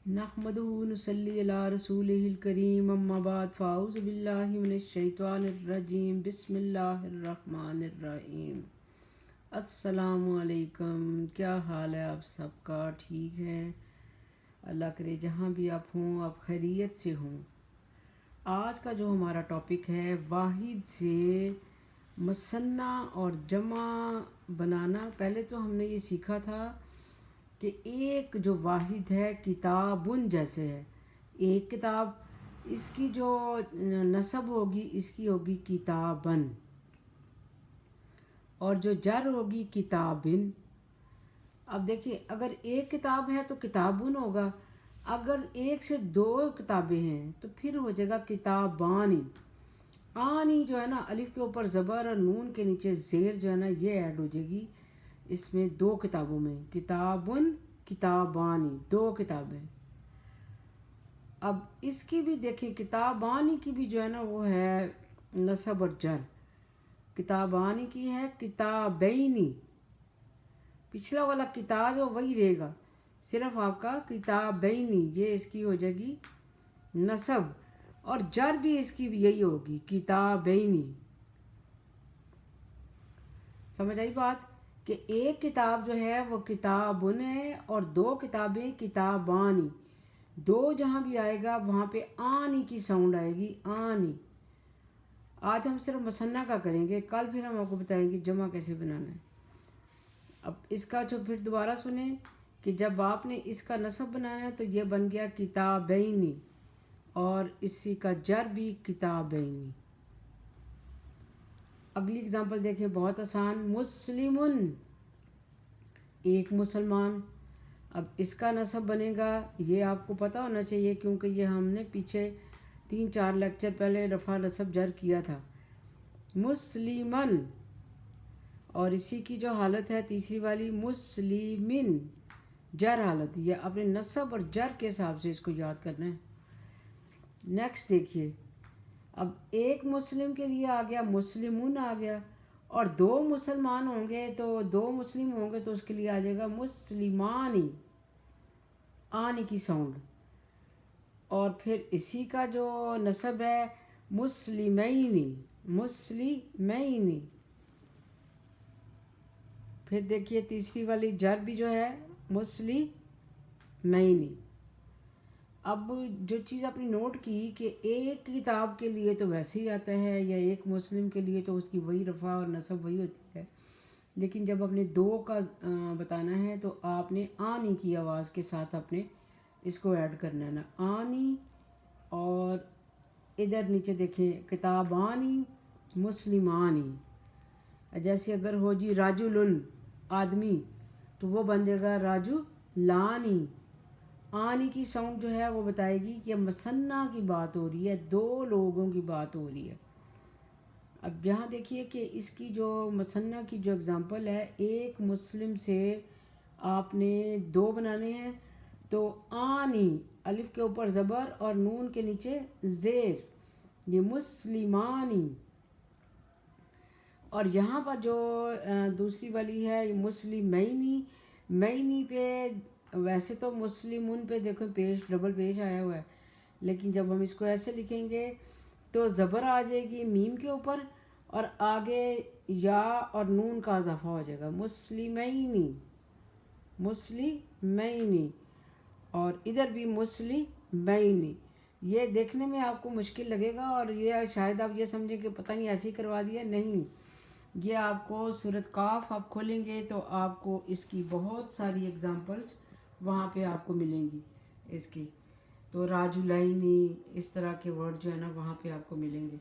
नहमदुहु नुसल्ली अला रसूलिहिल करीम अम्मा बाद फ़ाऊज़ु बिल्लाहि मिनश शैतानिर रजीम बिस्मिल्लाहिर रहमानिर रहीम। अस्सलामु अलैकुम। क्या हाल है आप सबका? ठीक है, अल्लाह करे जहाँ भी आप हों आप खैरियत से हों। आज का जो हमारा टॉपिक है वाहिद से मुसन्ना और जमा बनाना। पहले तो हमने ये सीखा था कि एक जो वाहिद है किताबुन जैसे है, एक किताब, इसकी जो नसब होगी इसकी होगी किताबन, और जो जर होगी किताबिन। अब देखिए, अगर एक किताब है तो किताबुन होगा, अगर एक से दो किताबें हैं तो फिर हो जाएगा किताबानी। आनी जो है ना, अलिफ के ऊपर ज़बर और नून के नीचे ज़ेर जो है ना, ये ऐड हो जाएगी इसमें दो किताबों में, किताबुन किताबानी, दो किताबें। अब इसकी भी देखिए, किताबानी की भी जो है ना वो है नसब और जर। किताबानी की है किताबैनी, पिछला वाला किताब जो वही रहेगा, सिर्फ आपका किताबैनी ये इसकी हो जाएगी नसब, और जर भी इसकी भी यही होगी किताबैनी। समझ आई बात? कि एक किताब जो है वो किताबुन है और दो किताबें किताबानी। दो जहाँ भी आएगा वहाँ पे आनी की साउंड आएगी, आनी। आज हम सिर्फ मुसन्ना का करेंगे, कल फिर हम आपको बताएंगे जमा कैसे बनाना है। अब इसका जो फिर दोबारा सुने कि जब आपने इसका नसब बनाना है तो ये बन गया किताबैनी, और इसी का जर भी किताबैनी। अगली एग्जांपल देखिए, बहुत आसान, मुस्लिमुन, एक मुसलमान। अब इसका नसब बनेगा, ये आपको पता होना चाहिए क्योंकि ये हमने पीछे 3-4 लेक्चर पहले रफ़ा नसब जर किया था। मुस्लिमन, और इसी की जो हालत है तीसरी वाली मुस्लिमिन, जर हालत, ये अपने नसब और जर के हिसाब से इसको याद करना है। नेक्स्ट देखिए, अब एक मुस्लिम के लिए आ गया मुस्लिमुन आ गया, और दो मुसलमान होंगे तो दो मुस्लिम होंगे तो उसके लिए आ जाएगा मुस्लिमानी, आनी की साउंड। और फिर इसी का जो नसब है मुस्लिमैनी, मुस्लिमैनी। फिर देखिए तीसरी वाली जर भी जो है मुस्लिमैनी। अब जो चीज़ आपने नोट की कि एक किताब के लिए तो वैसे ही आता है, या एक मुस्लिम के लिए तो उसकी वही रफ़ा और नसब वही होती है, लेकिन जब आपने दो का बताना है तो आपने आनी की आवाज़ के साथ आपने इसको ऐड करना है ना, आनी। और इधर नीचे देखें किताबानी मुस्लिमानी। जैसे अगर हो जी राजुलुन, आदमी, तो वो बन जाएगा राजू लानी। आनी की साउंड जो है वो बताएगी कि मसन्ना की बात हो रही है, दो लोगों की बात हो रही है। अब यहाँ देखिए कि इसकी जो मसन्ना की जो एग्ज़ाम्पल है, एक मुस्लिम से आपने दो बनाने हैं तो आनी, अलिफ के ऊपर ज़बर और नून के नीचे ज़ेर, ये मुस्लिमानी। और यहाँ पर जो दूसरी वाली है ये मुस्लिमैनी, मैनी पे वैसे तो मुस्लिमुन पे देखो पेश, डबल पेश आया हुआ है, लेकिन जब हम इसको ऐसे लिखेंगे तो ज़बर आ जाएगी मीम के ऊपर, और आगे या और नून का इजाफा हो जाएगा मुस्लिमैनी, मुस्लिमैनी। और इधर भी मुस्लिमैनी। ये देखने में आपको मुश्किल लगेगा और ये शायद आप ये समझें कि पता नहीं ऐसे ही करवा दिया, नहीं। ये आपको सूरत काफ आप खोलेंगे तो आपको इसकी बहुत सारी एग्जांपल्स वहाँ पे आपको मिलेंगी इसकी। तो राजुलैनी, इस तरह के वर्ड जो है ना वहाँ पे आपको मिलेंगे।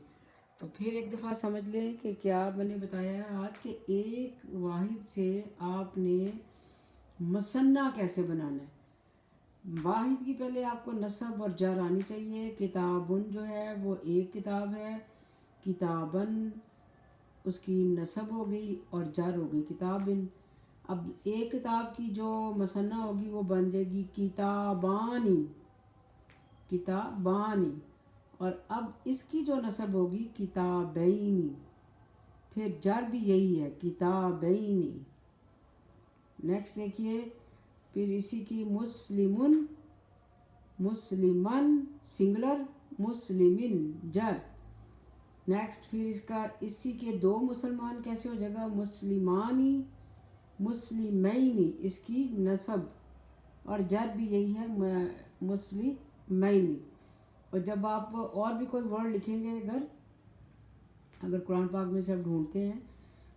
तो फिर एक दफ़ा समझ लें कि क्या मैंने बताया है आज के एक वाहिद से आपने मुसन्ना कैसे बनाना है। वाहिद की पहले आपको नसब और जर आनी चाहिए। किताबुन जो है वो एक किताब है, किताबन उसकी नसब हो गई और जर हो गई किताबिन। अब एक किताब की जो मसन्ना होगी वो बन जाएगी किताबानी, किताबानी। और अब इसकी जो नसब होगी किताबैनी, फिर जर भी यही है किताबैनी। नेक्स्ट देखिए, फिर इसी की मुस्लिमुन, मुस्लिमन सिंगुलर, मुस्लिमिन जर। नेक्स्ट फिर इसका इसी के दो मुसलमान कैसे हो जाएगा, मुस्लिमानी, मुस्लिमैनी, इसकी नसब, और जर भी यही है मुस्लिमैनी। और जब आप और भी कोई वर्ड लिखेंगे अगर कुरान पाक में से आप ढूंढते हैं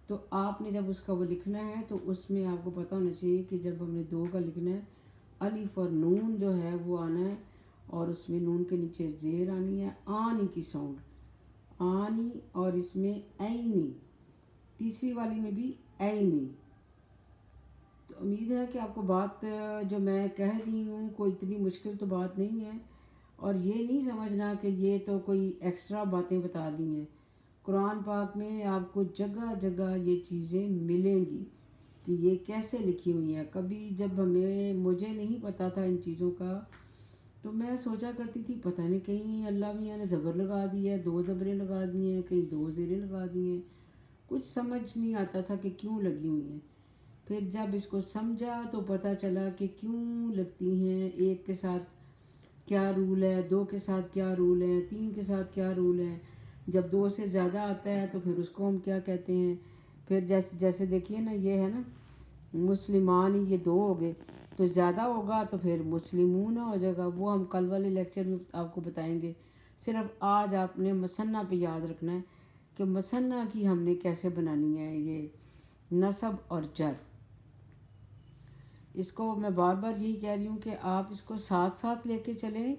तो आपने जब उसका वो लिखना है तो उसमें आपको पता होना चाहिए कि जब हमने दो का लिखना है, अलिफ और नून जो है वो आना है, और उसमें नून के नीचे जेर आनी है, आनी की साउंड, आनी, और इसमें ऐनी, तीसरी वाली में भी ऐनी। तो उम्मीद है कि आपको बात जो मैं कह रही हूँ कोई इतनी मुश्किल तो बात नहीं है, और ये नहीं समझना कि ये तो कोई एक्स्ट्रा बातें बता दी हैं। कुरान पाक में आपको जगह जगह ये चीज़ें मिलेंगी कि ये कैसे लिखी हुई हैं। कभी जब मुझे नहीं पता था इन चीज़ों का, तो मैं सोचा करती थी पता नहीं कहीं अल्लाह मियाँ ने ज़बर लगा दी है, दो ज़बरें लगा दी हैं, कहीं दो ज़ेरें लगा दी हैं, कुछ समझ नहीं आता था कि क्यों लगी हुई हैं। फिर जब इसको समझा तो पता चला कि क्यों लगती हैं, एक के साथ क्या रूल है, दो के साथ क्या रूल है, तीन के साथ क्या रूल है, जब दो से ज़्यादा आता है तो फिर उसको हम क्या कहते हैं। फिर जैसे जैसे देखिए ना, ये है ना मुस्लिमान, ये दो हो गए, तो ज़्यादा होगा तो फिर मुस्लिमून हो जाएगा, वो हम कल वाले लेक्चर में आपको बताएंगे। सिर्फ आज आपने मसन्ना पे याद रखना है कि मसन्ना की हमने कैसे बनानी है, ये नसब और जर। इसको मैं बार बार यही कह रही हूँ कि आप इसको साथ साथ लेके चलें,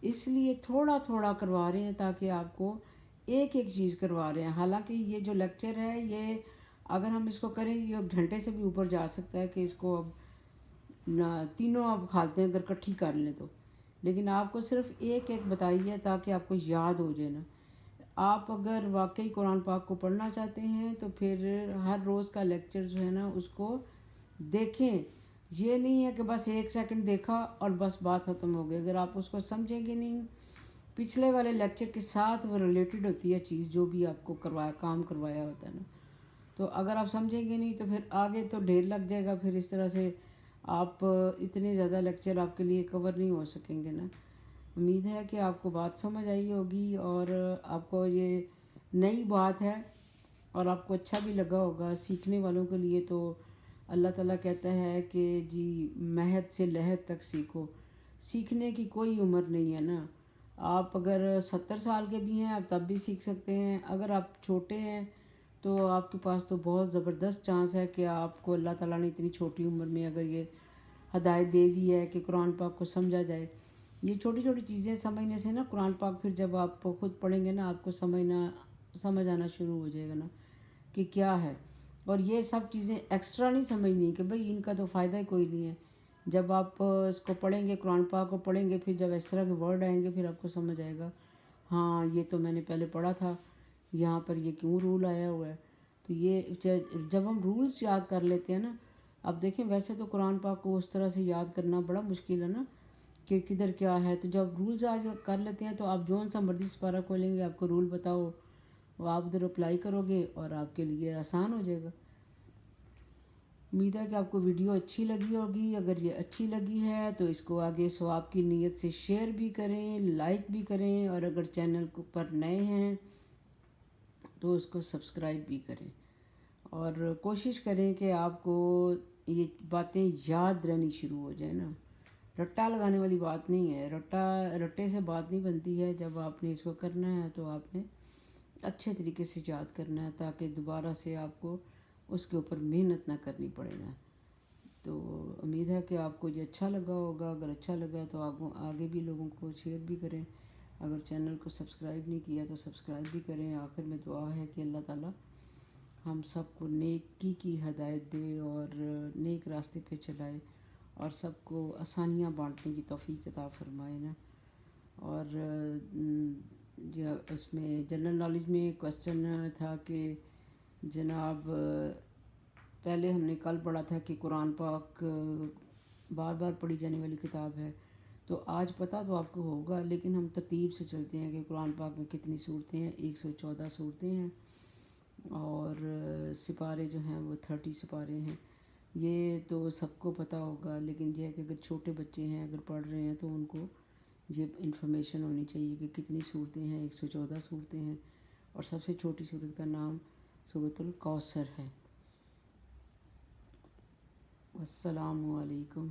इसलिए थोड़ा थोड़ा करवा रहे हैं ताकि आपको एक एक चीज़ करवा रहे हैं। हालांकि ये जो लेक्चर है ये अगर हम इसको करें ये घंटे से भी ऊपर जा सकता है कि इसको अब ना तीनों आप खालते हैं अगर इकट्ठी कर लें तो, लेकिन आपको सिर्फ एक एक बताइए ताकि आपको याद हो जाए ना। आप अगर वाकई कुरान पाक को पढ़ना चाहते हैं तो फिर हर रोज़ का लेक्चर जो है ना उसको देखें। ये नहीं है कि बस एक सेकंड देखा और बस बात ख़त्म हो गई। अगर आप उसको समझेंगे नहीं, पिछले वाले लेक्चर के साथ वो रिलेटेड होती है चीज़ जो भी आपको करवाया, काम करवाया होता है ना, तो अगर आप समझेंगे नहीं तो फिर आगे तो ढेर लग जाएगा। फिर इस तरह से आप इतने ज़्यादा लेक्चर आपके लिए कवर नहीं हो सकेंगे ना। उम्मीद है कि आपको बात समझ आई होगी और आपको ये नई बात है और आपको अच्छा भी लगा होगा। सीखने वालों के लिए तो अल्लाह ताला कहता है कि जी महद से लहद तक सीखो, सीखने की कोई उम्र नहीं है ना। आप अगर 70 साल के भी हैं आप तब भी सीख सकते हैं। अगर आप छोटे हैं तो आपके पास तो बहुत ज़बरदस्त चांस है कि आपको अल्लाह ताला ने इतनी छोटी उम्र में अगर ये हदायत दे दी है कि कुरान पाक को समझा जाए। ये छोटी छोटी चीज़ें समझने से ना कुरान पाक फिर जब आप खुद पढ़ेंगे ना आपको समझ आना शुरू हो जाएगा ना कि क्या है। और ये सब चीज़ें एक्स्ट्रा नहीं समझनी कि भाई इनका तो फ़ायदा ही कोई नहीं है। जब आप इसको पढ़ेंगे, कुरान पाक को पढ़ेंगे, फिर जब इस तरह के वर्ड आएंगे फिर आपको समझ आएगा, हाँ ये तो मैंने पहले पढ़ा था, यहाँ पर ये क्यों रूल आया हुआ है। तो ये जब हम रूल्स याद कर लेते हैं ना, अब देखें वैसे तो कुरान पाक को उस तरह से याद करना बड़ा मुश्किल है ना कि किधर क्या है। तो जब रूल्स आज कर लेते हैं तो आप जौन सा मर्जी सिपारा खोलेंगे, आपको रूल बताओ, वो आप उधर अप्लाई करोगे और आपके लिए आसान हो जाएगा। उम्मीद है कि आपको वीडियो अच्छी लगी होगी। अगर ये अच्छी लगी है तो इसको आगे सवाब की नीयत से शेयर भी करें, लाइक भी करें, और अगर चैनल पर नए हैं तो उसको सब्सक्राइब भी करें। और कोशिश करें कि आपको ये बातें याद रहनी शुरू हो जाए ना। रट्टा लगाने वाली बात नहीं है, रट्टे से बात नहीं बनती है। जब आपने इसको करना है तो आपने अच्छे तरीके से याद करना है ताकि दोबारा से आपको उसके ऊपर मेहनत ना करनी पड़े ना। तो उम्मीद है कि आपको ये अच्छा लगा होगा। अगर अच्छा लगा तो आप आगे भी लोगों को शेयर भी करें। अगर चैनल को सब्सक्राइब नहीं किया तो सब्सक्राइब भी करें। आखिर में दुआ है कि अल्लाह ताला हम सबको नेकी की हदायत दे और नेक रास्ते पे चलाए और सबको आसानियाँ बांटने की तौफीक अता फरमाए ना। और जो उसमें जनरल नॉलेज में क्वेश्चन था कि जनाब पहले हमने कल पढ़ा था कि कुरान पाक बार बार पढ़ी जाने वाली किताब है, तो आज पता तो आपको होगा, लेकिन हम तरतीब से चलते हैं कि कुरान पाक में कितनी सूरतें हैं। 114 सूरतें हैं और सिपारे जो हैं वो 30 सिपारे हैं। ये तो सबको पता होगा, लेकिन यह है कि अगर छोटे बच्चे हैं अगर पढ़ रहे हैं तो उनको یہ انفارمیشن ہونی چاہیے کہ کتنی صورتیں ہیں. 114 صورتیں ہیں اور سب سے چھوٹی صورت کا نام سورۃ الکوثر ہے. السلام علیکم.